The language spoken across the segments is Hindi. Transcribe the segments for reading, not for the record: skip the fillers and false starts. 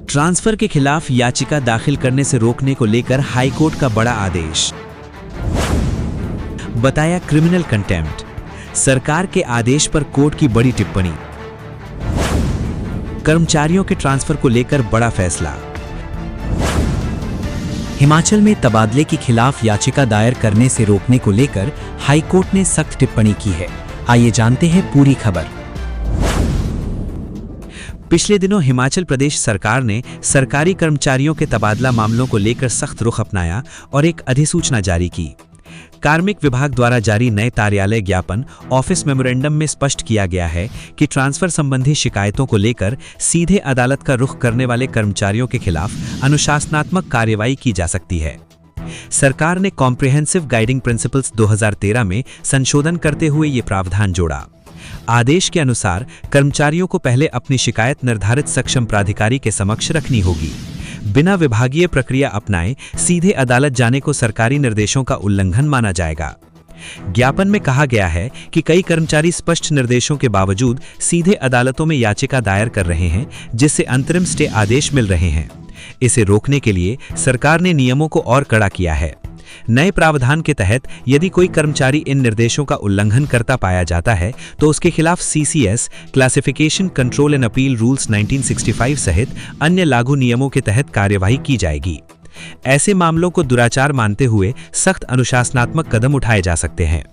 ट्रांसफर के खिलाफ याचिका दाखिल करने से रोकने को लेकर हाईकोर्ट का बड़ा आदेश। बताया क्रिमिनल कंटेम्प्ट। सरकार के आदेश पर कोर्ट की बड़ी टिप्पणी। कर्मचारियों के ट्रांसफर को लेकर बड़ा फैसला। हिमाचल में तबादले के खिलाफ याचिका दायर करने से रोकने को लेकर हाईकोर्ट ने सख्त टिप्पणी की है। आइए जानते हैं पूरी खबर। पिछले दिनों हिमाचल प्रदेश सरकार ने सरकारी कर्मचारियों के तबादला मामलों को लेकर सख्त रुख अपनाया और एक अधिसूचना जारी की। कार्मिक विभाग द्वारा जारी नए कार्यालय ज्ञापन ऑफिस मेमोरेंडम में स्पष्ट किया गया है कि ट्रांसफर संबंधी शिकायतों को लेकर सीधे अदालत का रुख करने वाले कर्मचारियों के खिलाफ अनुशासनात्मक कार्रवाई की जा सकती है। सरकार ने कॉम्प्रिहेंसिव गाइडिंग प्रिंसिपल्स 2013 में संशोधन करते हुए ये प्रावधान जोड़ा। आदेश के अनुसार कर्मचारियों को पहले अपनी शिकायत निर्धारित सक्षम प्राधिकारी के समक्ष रखनी होगी। बिना विभागीय प्रक्रिया अपनाए सीधे अदालत जाने को सरकारी निर्देशों का उल्लंघन माना जाएगा। ज्ञापन में कहा गया है कि कई कर्मचारी स्पष्ट निर्देशों के बावजूद सीधे अदालतों में याचिका दायर कर रहे हैं, जिससे अंतरिम स्टे आदेश मिल रहे हैं। इसे रोकने के लिए सरकार ने नियमों को और कड़ा किया है। नए प्रावधान के तहत यदि कोई कर्मचारी इन निर्देशों का उल्लंघन करता पाया जाता है तो उसके खिलाफ CCS classification control and appeal rules 1965 सहित अन्य लागू नियमों के तहत कार्यवाही की जाएगी। ऐसे मामलों को दुराचार मानते हुए सख्त अनुशासनात्मक कदम उठाए जा सकते हैं।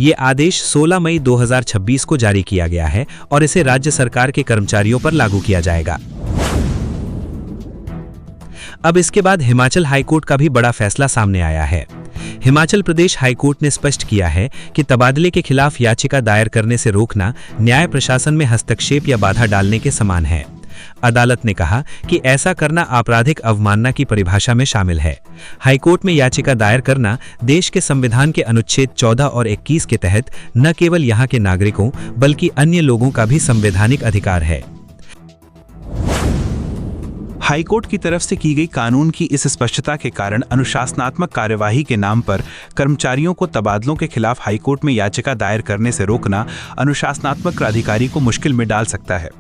ये आदेश 16 मई 2026 को जारी किया गया है और इसे राज्य सरकार के कर्मचारियों पर लागू किया जाएगा। अब इसके बाद हिमाचल हाईकोर्ट का भी बड़ा फैसला सामने आया है। हिमाचल प्रदेश हाईकोर्ट ने स्पष्ट किया है कि तबादले के खिलाफ याचिका दायर करने से रोकना न्याय प्रशासन में हस्तक्षेप या बाधा डालने के समान है। अदालत ने कहा कि ऐसा करना आपराधिक अवमानना की परिभाषा में शामिल है। हाईकोर्ट में याचिका दायर करना देश के संविधान के अनुच्छेद 14 और 21 के तहत न केवल यहाँ के नागरिकों बल्कि अन्य लोगों का भी संवैधानिक अधिकार है। हाईकोर्ट की तरफ से की गई कानून की इस स्पष्टता के कारण अनुशासनात्मक कार्यवाही के नाम पर कर्मचारियों को तबादलों के खिलाफ हाईकोर्ट में याचिका दायर करने से रोकना अनुशासनात्मक प्राधिकारी को मुश्किल में डाल सकता है।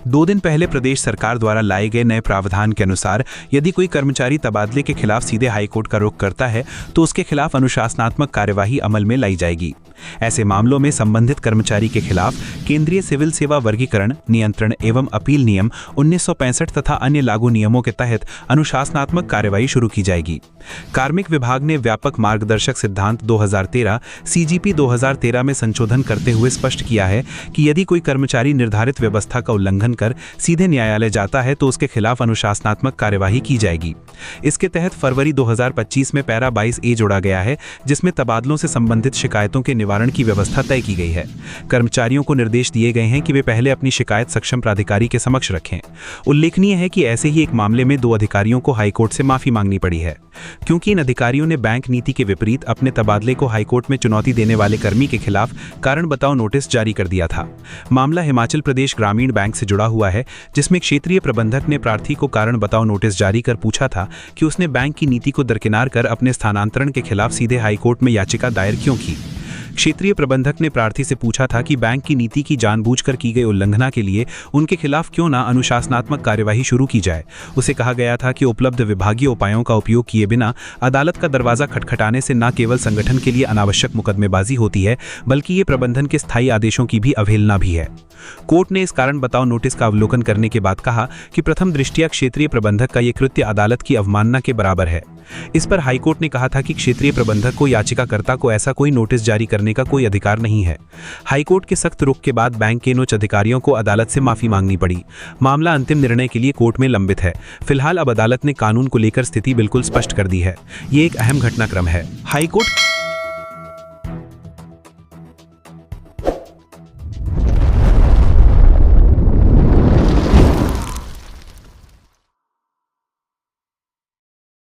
2 दिन पहले प्रदेश सरकार द्वारा लाए गए नए प्रावधान के अनुसार यदि कोई कर्मचारी तबादले के खिलाफ सीधे हाईकोर्ट का रुख करता है तो उसके खिलाफ अनुशासनात्मक कार्यवाही अमल में लाई जाएगी। ऐसे मामलों में संबंधित कर्मचारी के खिलाफ केंद्रीय सिविल सेवा वर्गीकरण, नियंत्रण एवं अपील नियम 1965 तथा अन्य लागू नियमों के तहत अनुशासनात्मक कार्रवाई शुरू की जाएगी। कार्मिक विभाग ने व्यापक मार्गदर्शक सिद्धांत 2013 सीजीपी 2013 में संशोधन करते हुए स्पष्ट किया है कि यदि कोई कर्मचारी निर्धारित व्यवस्था का उल्लंघन कर सीधे न्यायालय जाता है तो उसके खिलाफ अनुशासनात्मक कार्यवाही की जाएगी। इसके तहत फरवरी 2025 में पैरा 22A जोड़ा गया है, जिसमें तबादलों से संबंधित शिकायतों के निवारण की व्यवस्था तय की गई है। कर्मचारियों को निर्देश दिए गए हैं कि वे पहले अपनी शिकायत सक्षम प्राधिकारी के समक्ष रखें। उल्लेखनीय है कि ऐसे ही एक मामले में 2 अधिकारियों को हाईकोर्ट से माफी मांगनी पड़ी है, क्योंकि इन अधिकारियों ने बैंक नीति के विपरीत अपने तबादले को हाईकोर्ट में चुनौती देने वाले कर्मी के खिलाफ कारण बताओ नोटिस जारी कर दिया था। मामला हिमाचल प्रदेश ग्रामीण बैंक से जुड़ा हुआ है, जिसमें क्षेत्रीय प्रबंधक ने प्रार्थी को कारण बताओ नोटिस जारी कर पूछा था कि उसने बैंक की नीति को दरकिनार कर अपने स्थानांतरण के खिलाफ सीधे हाईकोर्ट में याचिका दायर क्यों की। क्षेत्रीय प्रबंधक ने प्रार्थी से पूछा था कि बैंक की नीति की जानबूझकर की गई उल्लंघना के लिए उनके खिलाफ क्यों ना अनुशासनात्मक कार्यवाही शुरू की जाए। उसे कहा गया था कि उपलब्ध विभागीय उपायों का उपयोग किए बिना अदालत का दरवाजा खटखटाने से न केवल संगठन के लिए अनावश्यक मुकदमेबाजी होती है, बल्कि ये प्रबंधन के स्थायी आदेशों की भी अवहेलना भी है। कोर्ट ने इस कारण बताओ नोटिस का अवलोकन करने के बाद कहा कि प्रथम दृष्टया क्षेत्रीय प्रबंधक का ये कृत्य अदालत की अवमानना के बराबर है। इस पर हाईकोर्ट ने कहा था कि क्षेत्रीय प्रबंधक को याचिकाकर्ता को ऐसा कोई नोटिस जारी करने का कोई अधिकार नहीं है। हाईकोर्ट के सख्त रुख के बाद बैंक के उच्च अधिकारियों को अदालत से माफी मांगनी पड़ी। मामला अंतिम निर्णय के लिए कोर्ट में लंबित है। फिलहाल अब अदालत ने कानून को लेकर स्थिति बिल्कुल स्पष्ट कर दी है। ये एक अहम घटनाक्रम है। हाईकोर्ट